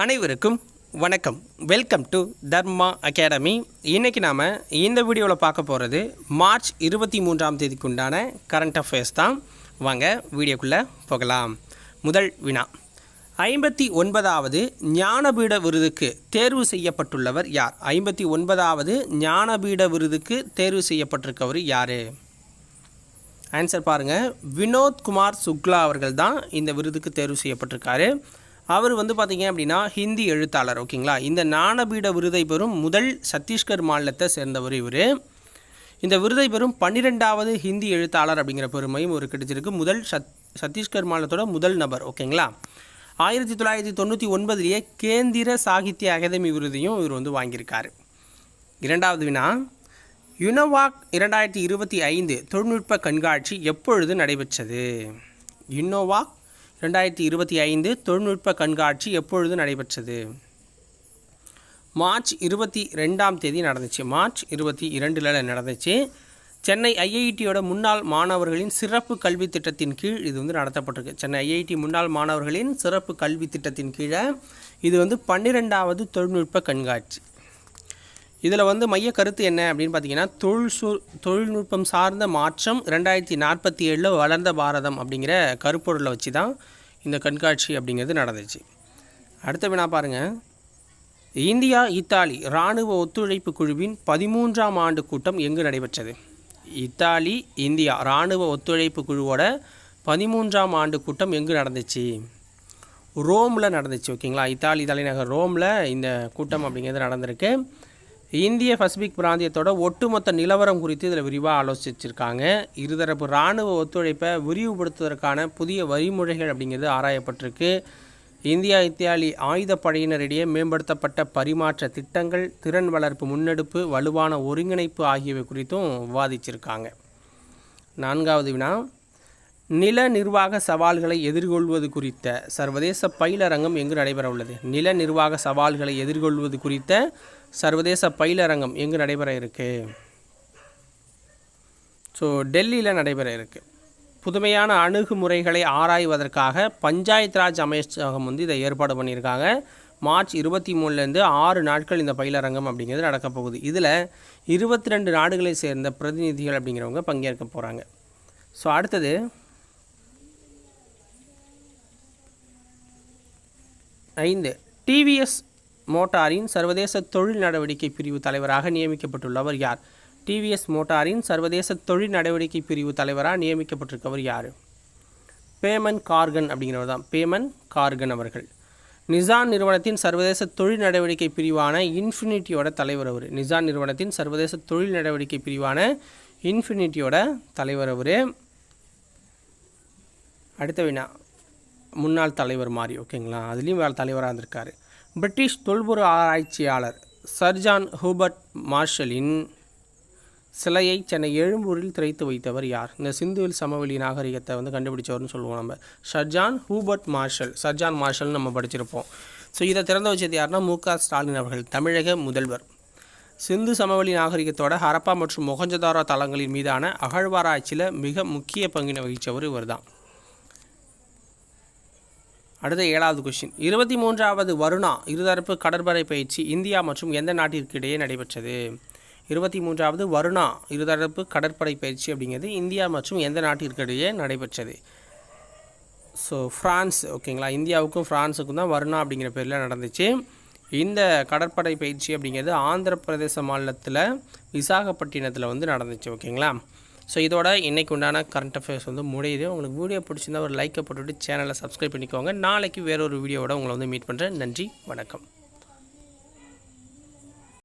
அனைவருக்கும் வணக்கம். Welcome to Dharma academy. இன்றைக்கி நாம் இந்த வீடியோவில் பார்க்க போகிறது மார்ச் 23ஆம் தேதிக்குண்டான கரண்ட் அஃபேர்ஸ் தான். வாங்க வீடியோக்குள்ளே போகலாம். முதல் வினா, 59வது ஞானபீட விருதுக்கு தேர்வு செய்யப்பட்டுள்ளவர் யார்? 59வது ஞானபீட விருதுக்கு தேர்வு செய்யப்பட்டிருக்கவர் யார்? ஆன்சர் பாருங்கள், வினோத்குமார் சுக்லா அவர்கள் தான் இந்த விருதுக்கு தேர்வு செய்யப்பட்டிருக்காரு. அவர் பார்த்திங்க அப்படின்னா ஹிந்தி எழுத்தாளர். ஓகேங்களா. இந்த ஞானபீட விருதை பெறும் முதல் சத்தீஸ்கர் மாநிலத்தை சேர்ந்தவர் இவர். இந்த விருதை பெறும் 12வது ஹிந்தி எழுத்தாளர் அப்படிங்கிற பெருமையும் ஒரு கிடைச்சிருக்கு. முதல் சத்தீஸ்கர் மாநிலத்தோட முதல் நபர். ஓகேங்களா. 1999 கேந்திர சாகித்ய அகாதமி விருதையும் இவர் வாங்கியிருக்காரு. இரண்டாவது வினா, யுனோவாக் 2025 தொழில்நுட்ப கண்காட்சி எப்பொழுது நடைபெற்றது? யுனோவாக் 2025 தொழில்நுட்ப கண்காட்சி எப்பொழுது நடைபெற்றது? மார்ச் 22ஆம் தேதி நடந்துச்சு. மார்ச் 22 நடந்துச்சு. சென்னை ஐஐடியோட முன்னாள் மாணவர்களின் சிறப்பு கல்வி திட்டத்தின் கீழ் இது நடத்தப்பட்டிருக்கு. சென்னை ஐஐடி முன்னாள் மாணவர்களின் சிறப்பு கல்வி திட்டத்தின் கீழே இது 12வது தொழில்நுட்ப கண்காட்சி. இதில் மைய கருத்து என்ன அப்படின்னு பார்த்தீங்கன்னா, தொழில்நுட்பம் சார்ந்த மாற்றம் 2047 வளர்ந்த பாரதம் அப்படிங்கிற கருப்பொருளை வச்சு தான் இந்த கண்காட்சி அப்படிங்கிறது நடந்துச்சு. அடுத்த வினா பாருங்கள், இந்தியா இத்தாலி இராணுவ ஒத்துழைப்பு குழுவின் 13ஆம் ஆண்டு கூட்டம் எங்கு நடைபெற்றது? இத்தாலி இந்தியா இராணுவ ஒத்துழைப்பு குழுவோட 13ஆம் ஆண்டு கூட்டம் எங்கு நடந்துச்சு? ரோமில் நடந்துச்சு. ஓகேங்களா. இத்தாலி தலைநகர் ரோமில் இந்த கூட்டம் அப்படிங்கிறது நடந்திருக்கு. இந்திய பசிபிக் பிராந்தியத்தோட ஒட்டுமொத்த நிலவரம் குறித்து இதில் விரிவாக ஆலோசிச்சிருக்காங்க. இருதரப்பு இராணுவ ஒத்துழைப்பை விரிவுபடுத்துவதற்கான புதிய வழிமுறைகள் அப்படிங்கிறது ஆராயப்பட்டிருக்கு. இந்தியா இத்தாலி ஆயுதப்படையினரிடையே மேம்படுத்தப்பட்ட பரிமாற்ற திட்டங்கள், திறன் வளர்ப்பு முன்னெடுப்பு, வலுவான ஒருங்கிணைப்பு ஆகியவை குறித்தும் விவாதிச்சிருக்காங்க. நான்காவது வினா, நில நிர்வாக சவால்களை எதிர்கொள்வது குறித்த சர்வதேச பயிலரங்கம் எங்கு நடைபெற உள்ளது? நில நிர்வாக சவால்களை எதிர்கொள்வது குறித்த சர்வதேச பயிலரங்கம் எங்கு நடைபெற இருக்குது? டெல்லியில் நடைபெற இருக்குது. புதுமையான அணுகுமுறைகளை ஆராய்வதற்காக பஞ்சாயத் ராஜ் அமைச்சகம் இதை ஏற்பாடு பண்ணியிருக்காங்க. மார்ச் 23 6 நாட்கள் இந்த பயிலரங்கம் அப்படிங்கிறது நடக்க போகுது. இதில் 22 நாடுகளை சேர்ந்த பிரதிநிதிகள் அப்படிங்கிறவங்க பங்கேற்க போகிறாங்க. அடுத்தது டிவிஎஸ் மோட்டாரின் சர்வதேச தொழில் நடவடிக்கை பிரிவு தலைவராக நியமிக்கப்பட்டுள்ளவர் யார்? டிவிஎஸ் மோட்டாரின் சர்வதேச தொழில் நடவடிக்கை பிரிவு தலைவராக நியமிக்கப்பட்டிருக்கவர் யார்? பேமன் கார்கன் அப்படிங்கிறவர் தான். பேமன் கார்கன் அவர்கள். நிசான் நிறுவனத்தின் சர்வதேச தொழில் நடவடிக்கை பிரிவான இன்ஃபினிட்டியோட தலைவர் அவர். நிசான் நிறுவனத்தின் சர்வதேச தொழில் நடவடிக்கை பிரிவான இன்ஃபினிட்டியோட தலைவர் அவர். அடுத்த வினா, முன்னாள் தலைவர் மாதிரி. ஓகேங்களா. அதுலேயும் வேறு தலைவராக இருந்திருக்காரு. பிரிட்டிஷ் தொல்பொருள் ஆராய்ச்சியாளர் சர் ஜான் ஹூபர்ட் மார்ஷலின் சிலையை சென்னை எழும்பூரில் திறந்து வைத்தவர் யார்? இந்த சிந்துவெளி சமவெளி நாகரிகத்தை கண்டுபிடிச்சவர்னு சொல்லுவோம் நம்ம. Sir John Hubert Marshall. Sir John மார்ஷல்னு நம்ம படிச்சிருப்போம். இதை திறந்து வச்சது யாருன்னா மு.க. ஸ்டாலின் அவர்கள், தமிழக முதல்வர். சிந்து சமவெளி நாகரிகத்தோட ஹரப்பா மற்றும் மொஹஞ்சதாரோ தளங்களின் மீதான அகழ்வாராய்ச்சியில் மிக முக்கிய பங்கினை வகித்தவர் இவர் தான். அடுத்த 7வது கொஸ்டின், 23வது வருணா இருதரப்பு கடற்படை பயிற்சி இந்தியா மற்றும் எந்த நாட்டிற்கு இடையே நடைபெற்றது? 23வது வருணா இருதரப்பு கடற்படை பயிற்சி அப்படிங்கிறது இந்தியா மற்றும் எந்த நாட்டிற்கு இடையே நடைபெற்றது? ஃப்ரான்ஸ். ஓகேங்களா. இந்தியாவுக்கும் ஃப்ரான்ஸுக்கும் தான் வருணா அப்படிங்கிற பேரில் நடந்துச்சு. இந்த கடற்படை பயிற்சி அப்படிங்கிறது ஆந்திர பிரதேச மாநிலத்தில் விசாகப்பட்டினத்தில் நடந்துச்சு. ஓகேங்களா. இதோட இன்றைக்கு உண்டான கரண்ட் அஃபேர்ஸ் முடியுது. உங்களுக்கு வீடியோ பிடிச்சிருந்தா ஒரு லைக்கை போட்டுவிட்டு சேனலை சப்ஸ்கிரைப் பண்ணிக்கோங்க. நாளைக்கு வேறொரு வீடியோவோட உங்களை மீட் பண்ணுறேன். நன்றி, வணக்கம்.